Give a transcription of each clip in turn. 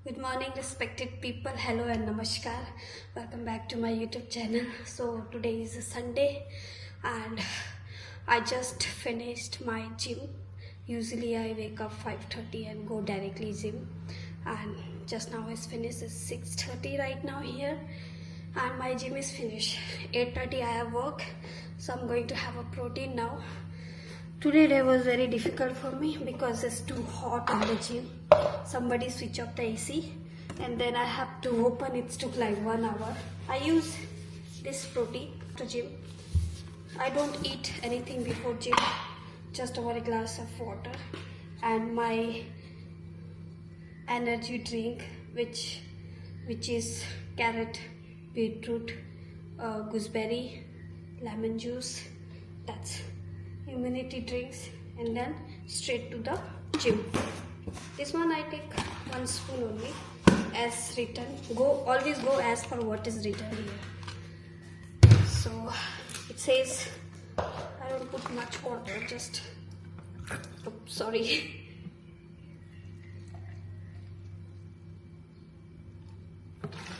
Good morning, respected people. Hello and namaskar. Welcome back to my YouTube channel. So today is a Sunday, and I just finished my gym. Usually I wake up 5:30 and go directly gym, and just now it's finished. It's 6:30 right now here, and my gym is finished. 8:30 I have work, so I'm going to have a protein now. Today day was very difficult for me because it's too hot in the gym. Somebody switch off the AC and then I have to open. It took like 1 hour. I use this protein to gym. I don't eat anything before gym, just over a glass of water and my energy drink, which is carrot, beetroot, gooseberry, lemon juice. That's immunity drinks, and then straight to the gym. This one I take 1 spoon only as written. Always go as per what is written here. So it says, I don't put much water, just sorry.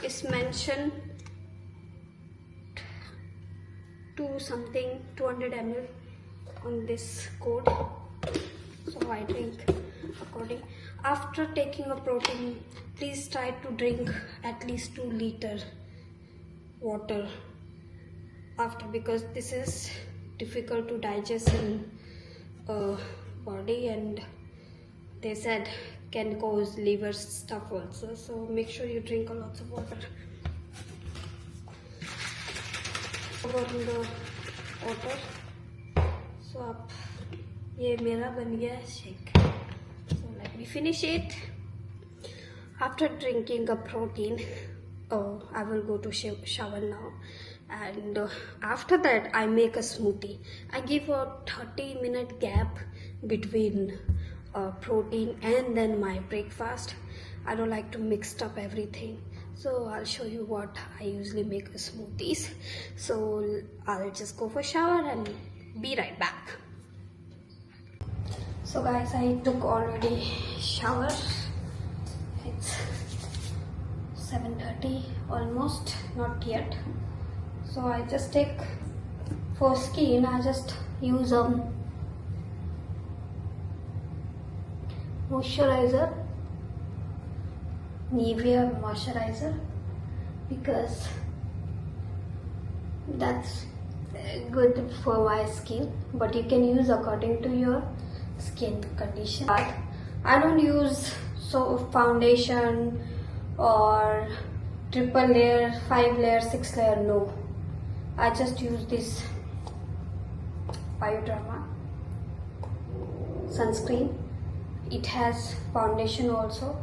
It's mentioned to something 200 ml on this code, so I drink according. After taking a protein, please try to drink at least 2 liter water after, because this is difficult to digest in body, and they said can cause liver stuff also, so make sure you drink a lot of water. Over the water. So अब ये मेरा बन गया shake. So let me finish it. After drinking a protein, I will go to shower now, and after that I make a smoothie. I give a 30-minute gap between protein and then my breakfast. I don't like to mix up everything, so I'll show you what I usually make a smoothies. So I'll just go for shower and be right back. So guys, I took already shower. It's 7:30 almost, not yet. So I just take, for skin I just use moisturizer, Nivea moisturizer, because that's good for my skin, but you can use according to your skin condition. I don't use foundation or triple layer, 5 layer, 6 layer, no. I just use this Bioderma sunscreen. It has foundation also,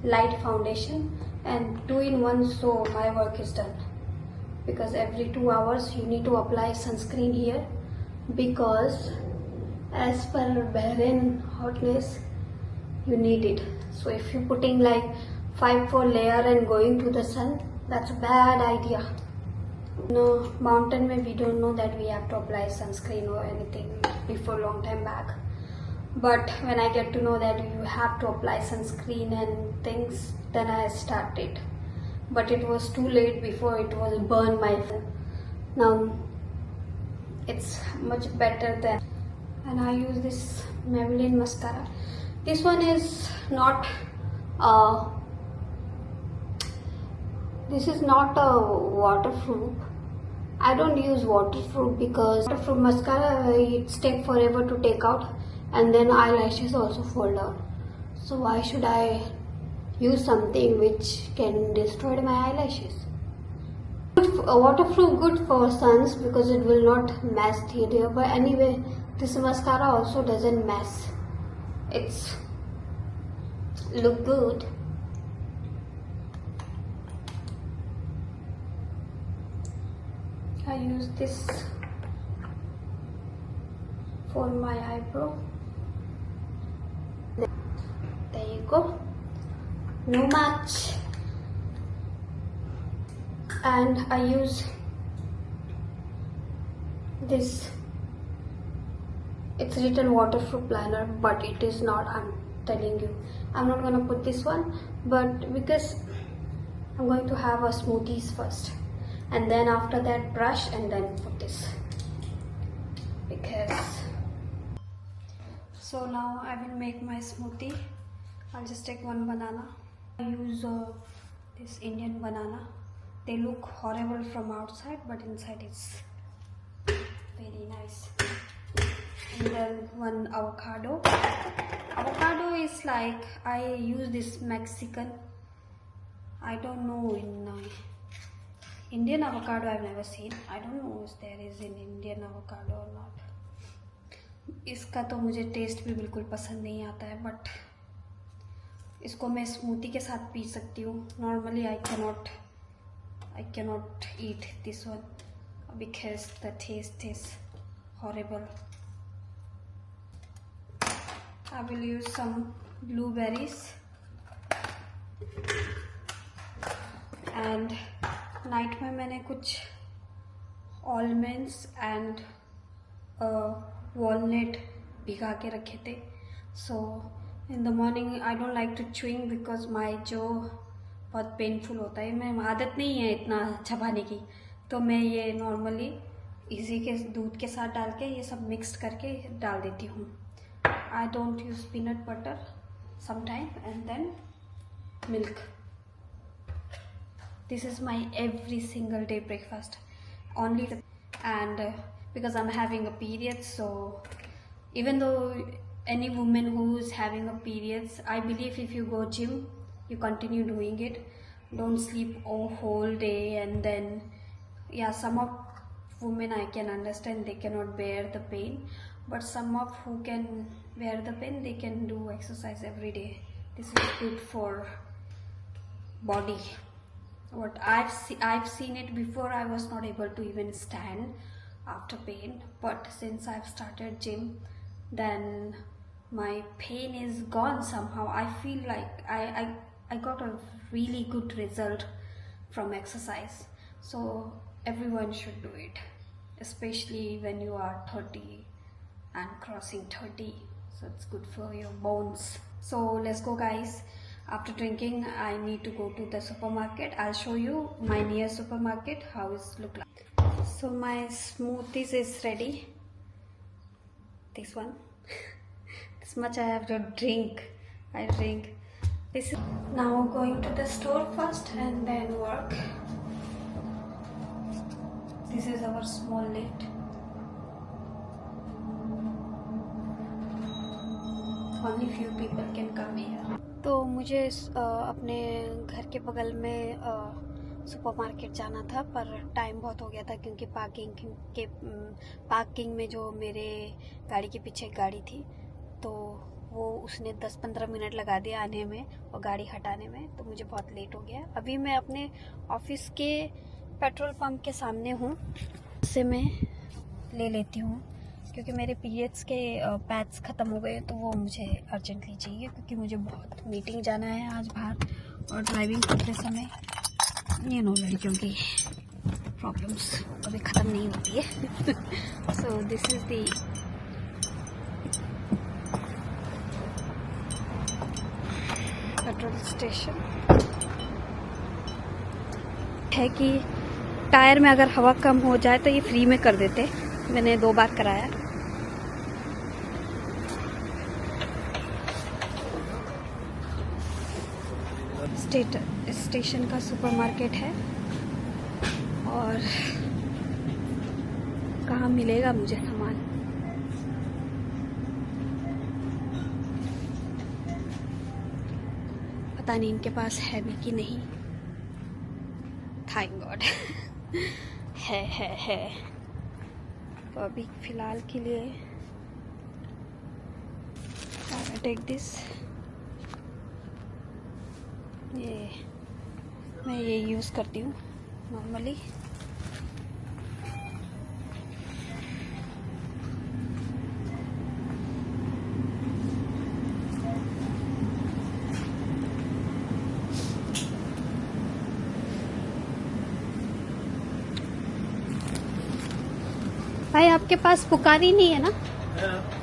light foundation, and 2-in-1, so my work is done. Because every 2 hours you need to apply sunscreen here, because as per Bahrain hotness you need it. So if you're putting like 5-4 layer and going to the sun, that's a bad idea. No, mountain mein we don't know that we have to apply sunscreen or anything before long time back. But when I get to know that you have to apply sunscreen and things, then I started. But it was too late before it was burn my face. Now it's much better than. And I use this Maybelline mascara. This one is not this is not a waterproof. I don't use waterproof because waterproof mascara, it takes forever to take out, and then eyelashes also fall down. So why should I use something which can destroy my eyelashes? Waterproof good for suns because it will not mess the area, but anyway this mascara also doesn't mess. It's look good. I use this for my eyebrow. There you go. No match. And I use this, it's written waterproof liner, but it is not. I'm telling you, I'm not gonna put this one, but because I'm going to have a smoothies first, and then after that brush and then put this. Because so now I will make my smoothie. I'll just take one banana. I use this Indian banana. They look horrible from outside, but inside it's very nice. And then one avocado. Avocado is like, I use this Mexican, I don't know, in Indian avocado I've never seen. I don't know if there is an Indian avocado or not. इसका तो मुझे test भी बिल्कुल पसंद नहीं आता है, but इसको मैं स्मूथी के साथ पी सकती हूँ. Normally I cannot eat this one because the taste is horrible. I will use some blueberries and night में मैंने कुछ almonds and walnut भिगा के रखे थे. So in the morning I don't like to chewing because my jaw बहुत painful होता है. मैं आदत नहीं है इतना चबाने की, तो मैं ये नॉर्मली इसी के दूध के साथ डाल के ये सब मिक्स करके डाल देती हूँ. I don't use peanut butter sometimes, and then milk. This is my every single day breakfast. Only and because I'm having a period, so even though any woman who is having a periods, I believe if you go gym, you continue doing it. Don't sleep a whole day, and then yeah, some of women I can understand, they cannot bear the pain, but some of who can bear the pain, they can do exercise every day. This is good for body. What I've seen it before, I was not able to even stand after pain, but since I've started gym, then my pain is gone somehow. I feel like I got a really good result from exercise. So everyone should do it, especially when you are 30 and crossing 30, so it's good for your bones. So let's go, guys. After drinking, I need to go to the supermarket. I'll show you my near supermarket how it look like. So my smoothies is ready. This one. This much I have to drink. I drink. This is now going to the store first and then work. This is our small lift. Only few people can come here. तो मुझे अपने घर के बगल में supermarket जाना था, पर टाइम बहुत हो गया था क्योंकि पार्किंग में जो मेरे गाड़ी के पीछे एक गाड़ी थी, तो वो उसने 10-15 मिनट लगा दिया आने में और गाड़ी हटाने में, तो मुझे बहुत लेट हो गया. अभी मैं अपने ऑफिस के पेट्रोल पंप के सामने हूँ, उससे मैं ले लेती हूँ क्योंकि मेरे पीरियड्स के पैड्स ख़त्म हो गए, तो वो मुझे अर्जेंटली चाहिए क्योंकि मुझे बहुत मीटिंग जाना है आज बाहर. और ड्राइविंग करते समय लड़कियों की प्रॉब्लम्स कभी ख़त्म नहीं होती है. So this is the petrol station. है कि टायर में अगर हवा कम हो जाए तो ये फ्री में कर देते. मैंने 2 बार कराया. स्टेशन का सुपरमार्केट है और कहाँ मिलेगा मुझे सामान. पता नहीं इनके पास है भी कि नहीं. थैंक गॉड है. तो अभी फ़िलहाल के लिए टेक दिस. मैं ये यूज़ करती हूँ नॉर्मली. भाई आपके पास पुकारी नहीं है ना?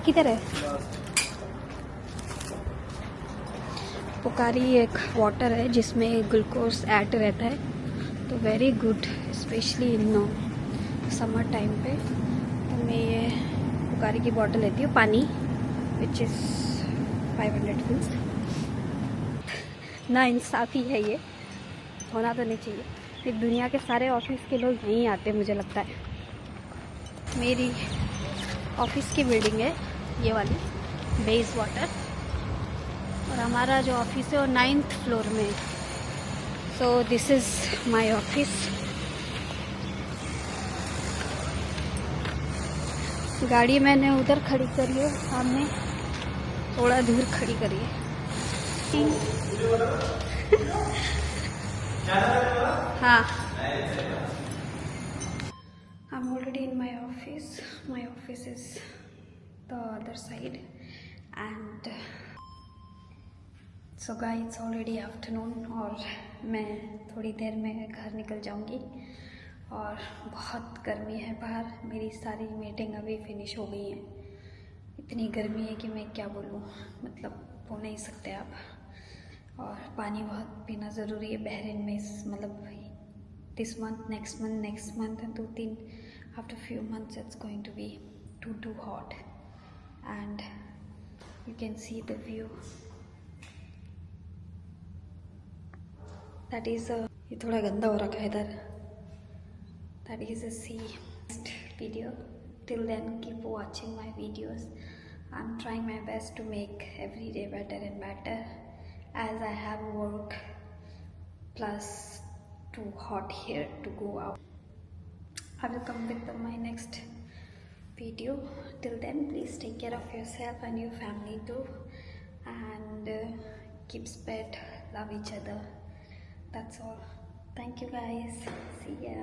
किधर है? पोकारी एक वाटर है जिसमें ग्लूकोज ऐड रहता है, तो very good specially in summer time पे। तो मैं ये पोकारी की बॉटल लेती हूँ, पानी विच इज़ 500 फिल्स। ना इंसाफ़ी है ये, होना तो नहीं चाहिए। ये दुनिया के सारे ऑफिस के लोग यहीं आते मुझे लगता है। मेरी ऑफिस की बिल्डिंग है ये वाली, बेस वाटर, और हमारा जो ऑफिस है वो 9th फ्लोर में है। So this is my office. गाड़ी मैंने उधर खड़ी करी है, सामने थोड़ा दूर खड़ी करी है। हाँ, I'm already in my office. My office is the other side, and so guys, it's already afternoon और मैं थोड़ी देर में घर निकल जाऊंगी। और बहुत गर्मी है बाहर, मेरी सारी मीटिंग अभी फिनिश हो गई हैं। इतनी गर्मी है कि मैं क्या बोलूँ, मतलब बोल नहीं सकते आप। और पानी बहुत पीना ज़रूरी है बहरीन में, मतलब this month, next month and 2-3 after few months it's going to be too hot, and you can see the view that is a, ये थोड़ा गंदा हो रखा है इधर, that is a sea। Next video, till then keep watching my videos. I'm trying my best to make every day better and better, as I have work plus too hot here to go out. I will come with my next video. Till then, please take care of yourself and your family too, and keep spread, love each other. That's all. Thank you guys. See ya.